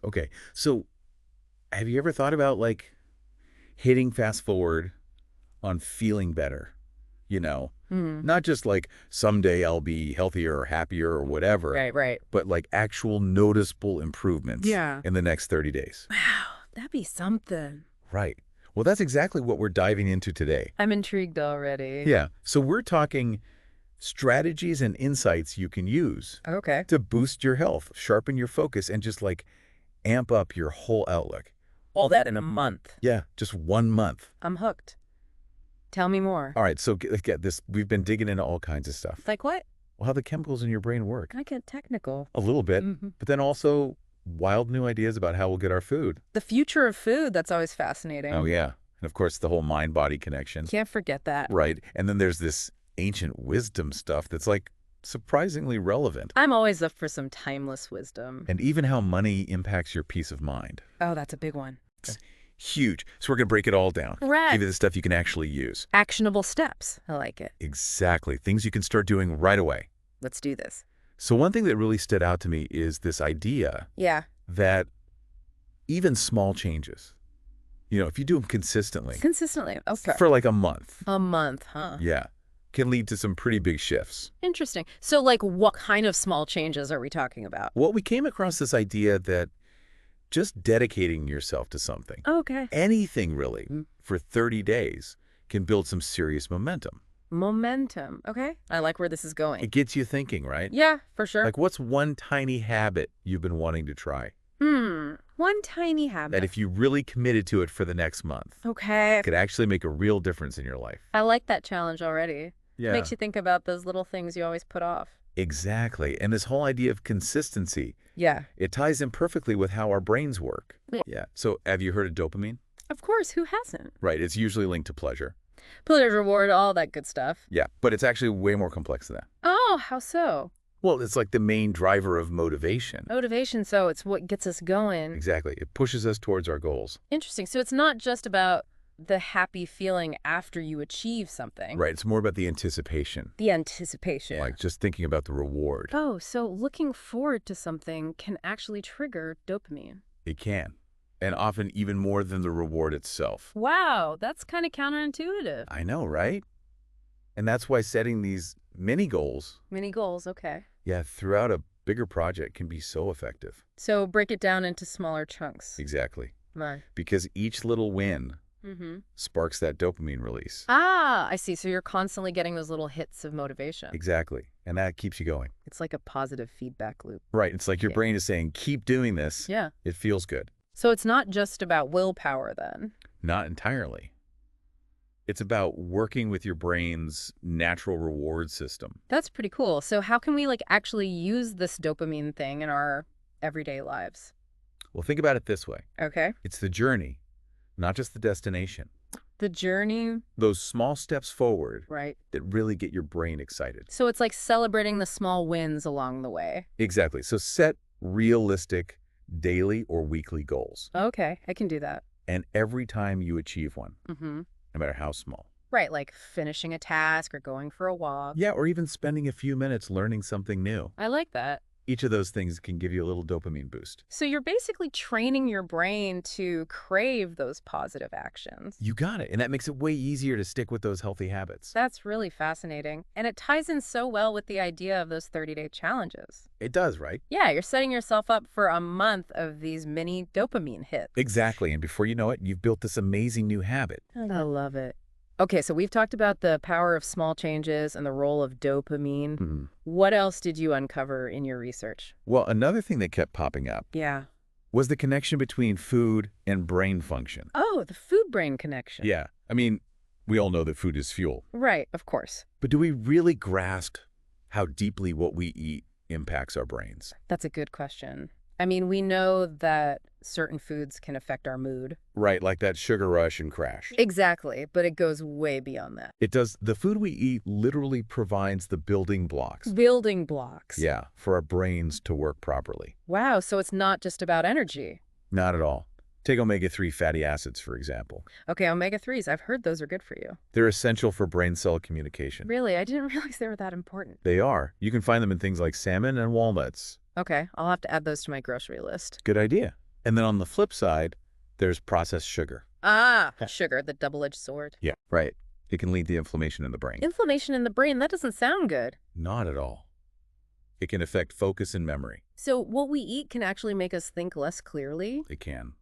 Okay. So have you ever thought about like hitting fast forward on feeling better? You know, Hmm. not just like someday I'll be healthier or happier or whatever, Right, right. but like actual noticeable improvements Yeah. in the next 30 days. Wow, that'd be something. Right. Well, that's exactly what we're diving into today. I'm intrigued already. Yeah. So we're talking strategies and insights you can use Okay. to boost your health, sharpen your focus, and just like amp up your whole outlook. All that in a month. Yeah, just 1 month. I'm hooked. Tell me more. All right, so get this. We've been digging into all kinds of stuff. Like what? Well, how the chemicals in your brain work. I get technical. A little bit, Hmm. but then also wild new ideas about how we'll get our food. The future of food, that's always fascinating. Oh, yeah. And of course, the whole mind-body connection. Can't forget that. Right. And then there's this ancient wisdom stuff that's like surprisingly relevant. I'm always up for some timeless wisdom. And even how money impacts your peace of mind. Oh, that's a big one. It's huge. So we're going to break it all down. Correct. Give you the stuff you can actually use. Actionable steps. I like it. Exactly. Things you can start doing right away. Let's do this. So one thing that really stood out to me is this idea Yeah. that even small changes, if you do them consistently Consistently. Okay. for like a month, A month, huh? yeah, can lead to some pretty big shifts. Interesting. So, like, what kind of small changes are we talking about? Well, we came across this idea that just dedicating yourself to something, Okay. anything really, for 30 days can build some serious momentum. Momentum. Okay. I like where this is going. It gets you thinking, right? Yeah, for sure. Like, what's one tiny habit you've been wanting to try One tiny habit. that if you really committed to it for the next month, Okay. could actually make a real difference in your life? I like that challenge already. Yeah. Makes you think about those little things you always put off. Exactly. And this whole idea of consistency, Yeah. it ties in perfectly with how our brains work. Yeah. Yeah. So have you heard of dopamine? Of course, who hasn't? Right. It's usually linked to pleasure. Pleasure, reward, all that good stuff. Yeah. But it's actually way more complex than that. Oh, how so? Well, it's like the main driver of motivation. Motivation, so it's what gets us going. Exactly. It pushes us towards our goals. Interesting. So it's not just about the happy feeling after you achieve something. Right. It's more about the anticipation. The anticipation. Like just thinking about the reward. Oh, so looking forward to something can actually trigger dopamine. It can. And often even more than the reward itself. Wow, that's kind of counterintuitive. I know, right? And that's why setting these mini goals, Mini goals, okay. yeah, throughout a bigger project can be so effective. So break it down into smaller chunks. Exactly. Right. Because each little win Mm-hmm. sparks that dopamine release. Ah, I see. So you're constantly getting those little hits of motivation. Exactly. And that keeps you going. It's like a positive feedback loop. Right. It's like your Yeah. brain is saying, keep doing this. Yeah. It feels good. So it's not just about willpower then. Not entirely. It's about working with your brain's natural reward system. That's pretty cool. So how can we actually use this dopamine thing in our everyday lives? Well, think about it this way. Okay. It's the journey, not just the destination. The journey, Those small steps forward right? that really get your brain excited. So it's like celebrating the small wins along the way. Exactly. So set realistic daily or weekly goals. Okay, I can do that. And every time you achieve one, Mm-hmm. no matter how small. Right, like finishing a task or going for a walk. Yeah, or even spending a few minutes learning something new. I like that. Each of those things can give you a little dopamine boost. So you're basically training your brain to crave those positive actions. You got it. And that makes it way easier to stick with those healthy habits. That's really fascinating. And it ties in so well with the idea of those 30-day challenges. It does, right? Yeah, you're setting yourself up for a month of these mini dopamine hits. Exactly. And before you know it, you've built this amazing new habit. I love it. Okay, so we've talked about the power of small changes and the role of dopamine. Mhm. What else did you uncover in your research? Well, another thing that kept popping up Yeah. was the connection between food and brain function. Oh, the food-brain connection. Yeah. I mean, we all know that food is fuel. Right, of course. But do we really grasp how deeply what we eat impacts our brains? That's a good question. I mean, we know that certain foods can affect our mood. Right, like that sugar rush and crash. Exactly, but it goes way beyond that. It does. The food we eat literally provides the building blocks. Building blocks. Yeah, for our brains to work properly. Wow, so it's not just about energy. Not at all. Take omega-3 fatty acids, for example. Okay, omega-3s, I've heard those are good for you. They're essential for brain cell communication. Really? I didn't realize they were that important. They are. You can find them in things like salmon and walnuts. Okay, I'll have to add those to my grocery list. Good idea. And then on the flip side, there's processed sugar. Ah, sugar, the double-edged sword. Yeah, right. It can lead to inflammation in the brain. Inflammation in the brain, that doesn't sound good. Not at all. It can affect focus and memory. So what we eat can actually make us think less clearly? It can.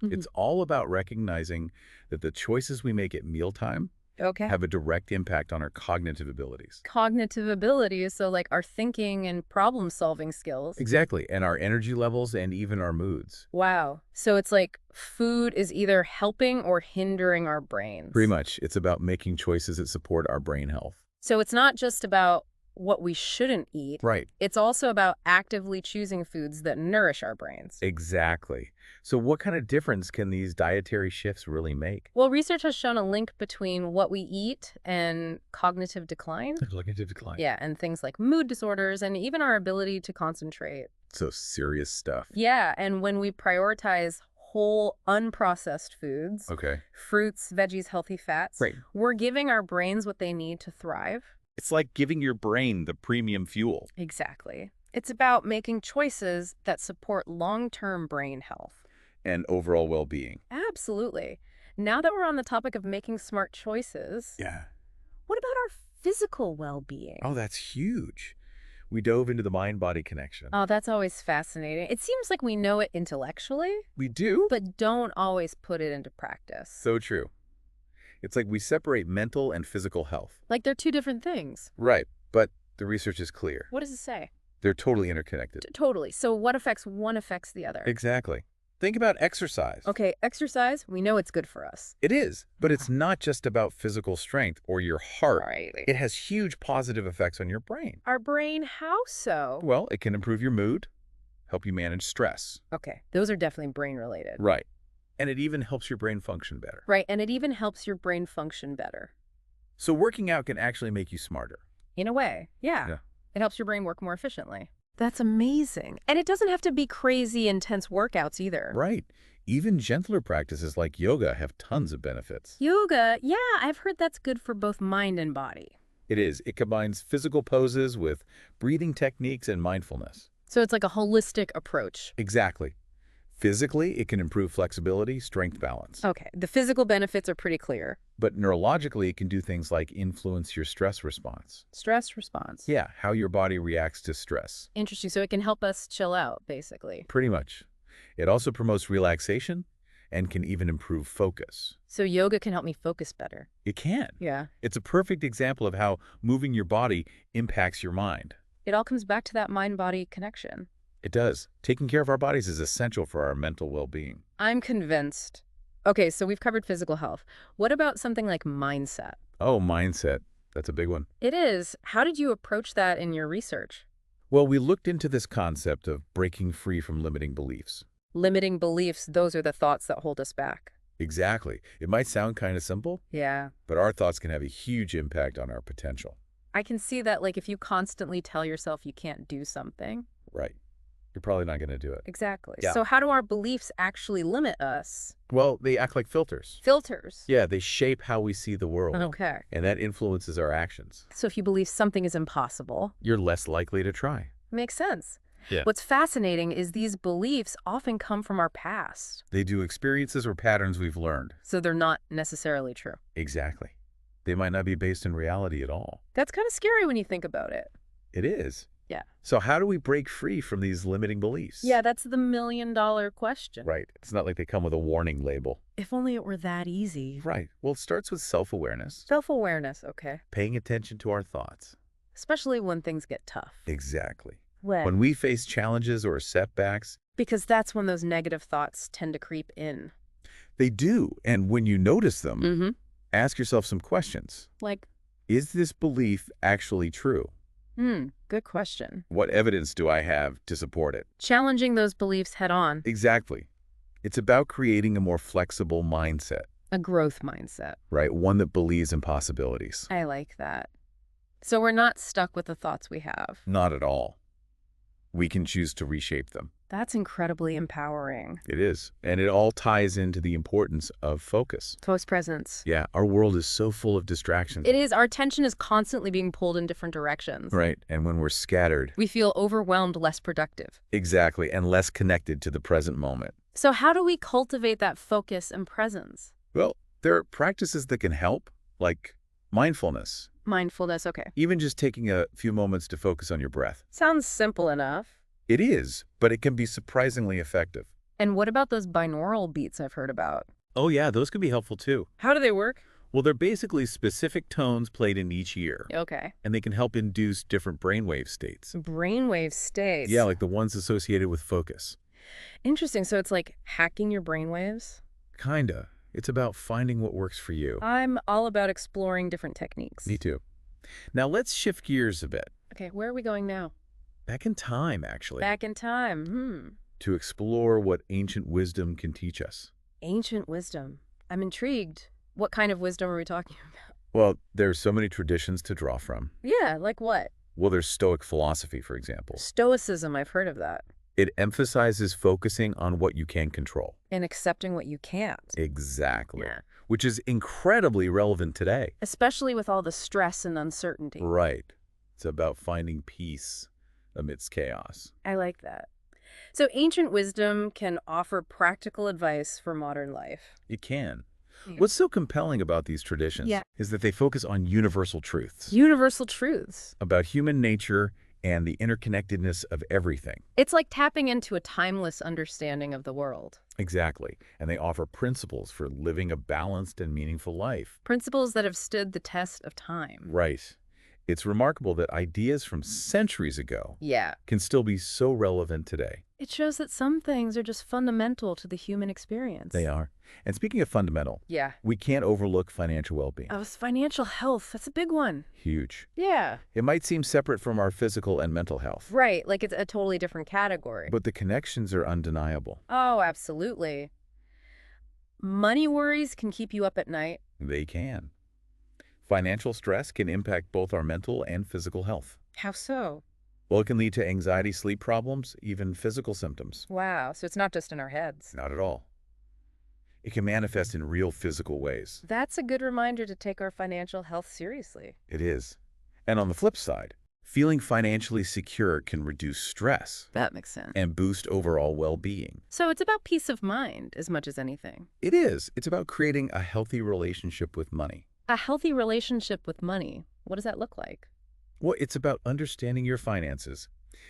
Mhm. It's all about recognizing that the choices we make at mealtime Okay. have a direct impact on our cognitive abilities. Cognitive abilities, so like our thinking and problem-solving skills. Exactly. And our energy levels and even our moods. Wow. So it's like food is either helping or hindering our brains. Pretty much. It's about making choices that support our brain health. So it's not just about what we shouldn't eat. Right. It's also about actively choosing foods that nourish our brains. Exactly. So what kind of difference can these dietary shifts really make? Well, research has shown a link between what we eat and cognitive decline. Cognitive decline. Yeah, and things like mood disorders and even our ability to concentrate. So serious stuff. Yeah, and when we prioritize whole, unprocessed foods, Okay. fruits, veggies, healthy fats, Right. we're giving our brains what they need to thrive. It's like giving your brain the premium fuel. Exactly. It's about making choices that support long-term brain health. And overall well-being. Absolutely. Now that we're on the topic of making smart choices, Yeah. what about our physical well-being? Oh, that's huge. We dove into the mind-body connection. Oh, that's always fascinating. It seems like we know it intellectually, We do? but don't always put it into practice. So true. It's like we separate mental and physical health. Like they're two different things. Right. But the research is clear. What does it say? They're totally interconnected. Totally. So what affects one affects the other. Exactly. Think about exercise. Okay, exercise, we know it's good for us. It is, but it's not just about physical strength or your heart. Right. It has huge positive effects on your brain. Our brain, how so? Well, it can improve your mood, help you manage stress. Okay, those are definitely brain-related. Right. And it even helps your brain function better. Right, and it even helps your brain function better. So working out can actually make you smarter. In a way, yeah. Yeah. It helps your brain work more efficiently. That's amazing. And it doesn't have to be crazy, intense workouts either. Right. Even gentler practices like yoga have tons of benefits. Yoga, yeah, I've heard that's good for both mind and body. It is. It combines physical poses with breathing techniques and mindfulness. So it's like a holistic approach. Exactly. Physically, it can improve flexibility, strength balance. Okay, the physical benefits are pretty clear. But neurologically, it can do things like influence your stress response. Stress response. Yeah, how your body reacts to stress. Interesting. So it can help us chill out, basically. Pretty much. It also promotes relaxation and can even improve focus. So yoga can help me focus better. It can. Yeah. It's a perfect example of how moving your body impacts your mind. It all comes back to that mind-body connection. It does. Taking care of our bodies is essential for our mental well-being. I'm convinced. Okay, so we've covered physical health. What about something like mindset? Oh, mindset. That's a big one. It is. How did you approach that in your research? Well, we looked into this concept of breaking free from limiting beliefs. Limiting beliefs, those are the thoughts that hold us back. Exactly. It might sound kind of simple, Yeah. but our thoughts can have a huge impact on our potential. I can see that, like, if you constantly tell yourself you can't do something. Right. You're probably not going to do it. Exactly. Yeah. So how do our beliefs actually limit us? Well, they act like filters. Filters. Yeah, they shape how we see the world. Okay. And that influences our actions. So if you believe something is impossible, You're less likely to try. makes sense. Yeah. What's fascinating is these beliefs often come from our past, They do experiences or patterns we've learned. so they're not necessarily true. Exactly. They might not be based in reality at all. That's kind of scary when you think about it. It is. Yeah. So how do we break free from these limiting beliefs? Yeah, that's the million-dollar question. Right. It's not like they come with a warning label. If only it were that easy. Right. Well, it starts with self-awareness, Self-awareness, okay. paying attention to our thoughts. Especially when things get tough. Exactly. When? When we face challenges or setbacks, Because that's when those negative thoughts tend to creep in. they do. And when you notice them, Mm-hmm. ask yourself some questions. Like, Is this belief actually true? good question. What evidence do I have to support it? Challenging those beliefs head on. Exactly. It's about creating a more flexible mindset, A growth mindset. right? One that believes in possibilities. I like that. So we're not stuck with the thoughts we have. Not at all. We can choose to reshape them. That's incredibly empowering. It is. And it all ties into the importance of focus. Close presence. Yeah, our world is so full of distractions. It is. Our attention is constantly being pulled in different directions. Right. And when we're scattered. We feel overwhelmed, less productive. Exactly. And less connected to the present moment. So how do we cultivate that focus and presence? Well, there are practices that can help, like mindfulness, Mindfulness, okay. even just taking a few moments to focus on your breath. Sounds simple enough. It is, but it can be surprisingly effective. And what about those binaural beats I've heard about? Oh yeah, those can be helpful too. How do they work? Well, they're basically specific tones played in each ear, Okay. and they can help induce different brainwave states. Brainwave states. Yeah, like the ones associated with focus. Interesting. So it's like hacking your brainwaves? Kinda. It's about finding what works for you. I'm all about exploring different techniques. Me too. Now let's shift gears a bit. Okay, where are we going now? Back in time, actually, Back in time. to explore what ancient wisdom can teach us. Ancient wisdom. I'm intrigued. What kind of wisdom are we talking about? Well, there's so many traditions to draw from. Yeah, like what? Well, there's Stoic philosophy, for example. Stoicism, I've heard of that. It emphasizes focusing on what you can control. And accepting what you can't. Exactly. Yeah. Which is incredibly relevant today. Especially with all the stress and uncertainty. Right. It's about finding peace amidst chaos. I like that. So ancient wisdom can offer practical advice for modern life. It can. Yeah. What's so compelling about these traditions is that they focus on universal truths Universal truths. about human nature and the interconnectedness of everything. It's like tapping into a timeless understanding of the world. Exactly. And they offer principles for living a balanced and meaningful life. Principles that have stood the test of time. Right. It's remarkable that ideas from centuries ago Yeah. can still be so relevant today. It shows that some things are just fundamental to the human experience. They are. And speaking of fundamental, Yeah. we can't overlook financial well-being. Financial health. That's a big one. Huge. Yeah. It might seem separate from our physical and mental health, Right. Like it's a totally different category. but the connections are undeniable. Oh, absolutely. Money worries can keep you up at night. They can. Financial stress can impact both our mental and physical health. How so? Well, it can lead to anxiety, sleep problems, even physical symptoms. Wow. So it's not just in our heads. Not at all. It can manifest in real physical ways. That's a good reminder to take our financial health seriously. It is. And on the flip side, feeling financially secure can reduce stress That makes sense. and boost overall well-being. So it's about peace of mind as much as anything. It is. It's about creating a healthy relationship with money. A healthy relationship with money. What does that look like? Well, it's about understanding your finances,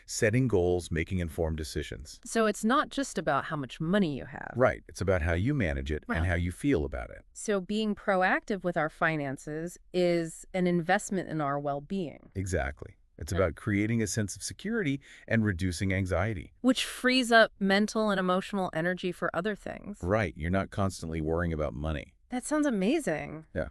setting goals, making informed decisions. So it's not just about how much money you have. Right. It's about how you manage it and Wow. how you feel about it. So being proactive with our finances is an investment in our well-being, Exactly. It's Yeah. about creating a sense of security and reducing anxiety. which frees up mental and emotional energy for other things. Right. You're not constantly worrying about money. That sounds amazing. Yeah.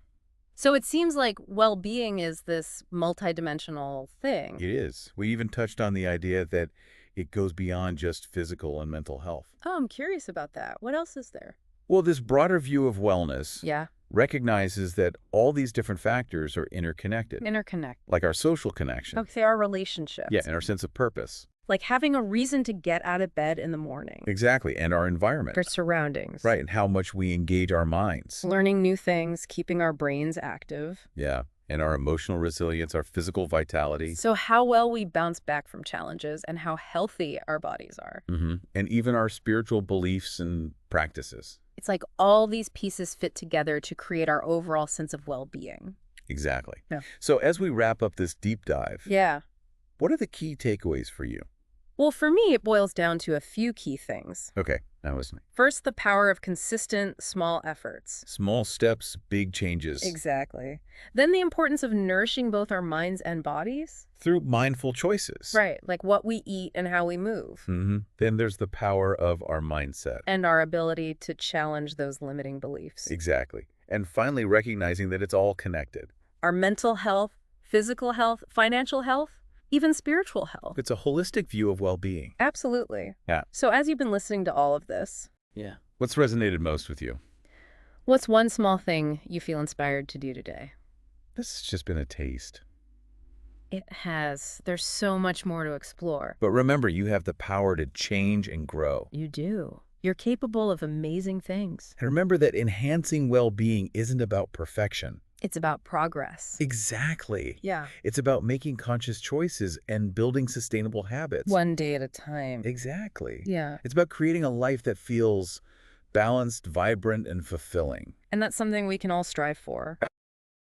So it seems like well-being is this multidimensional thing. It is. We even touched on the idea that it goes beyond just physical and mental health. Oh, I'm curious about that. What else is there? Well, this broader view of wellness Yeah. recognizes that all these different factors are interconnected, Interconnect. like our social connection. Okay, our relationships. Yeah, and our sense of purpose. Like having a reason to get out of bed in the morning. Exactly, and our environment. Our surroundings. Right, and how much we engage our minds. Learning new things, keeping our brains active. Yeah, and our emotional resilience, our physical vitality. So how well we bounce back from challenges and how healthy our bodies are. And even our spiritual beliefs and practices. It's like all these pieces fit together to create our overall sense of well-being. Exactly. Yeah. So as we wrap up this deep dive, Yeah. what are the key takeaways for you? Well, for me, it boils down to a few key things. Okay, now listening. First, the power of consistent, small efforts. Small steps, big changes. Exactly. Then the importance of nourishing both our minds and bodies. Through mindful choices. Right, like what we eat and how we move. Then there's the power of our mindset. And our ability to challenge those limiting beliefs. Exactly. And finally, recognizing that it's all connected. Our mental health, physical health, financial health, even spiritual health. It's a holistic view of well-being. Absolutely. Yeah. So as you've been listening to all of this, Yeah. What's resonated most with you? what's one small thing you feel inspired to do today? This has just been a taste. It has. There's so much more to explore. But remember, you have the power to change and grow. You do. You're capable of amazing things. And remember that enhancing well-being isn't about perfection. It's about progress. Exactly. Yeah. It's about making conscious choices and building sustainable habits. One day at a time. Exactly. Yeah. It's about creating a life that feels balanced, vibrant, and fulfilling. And that's something we can all strive for.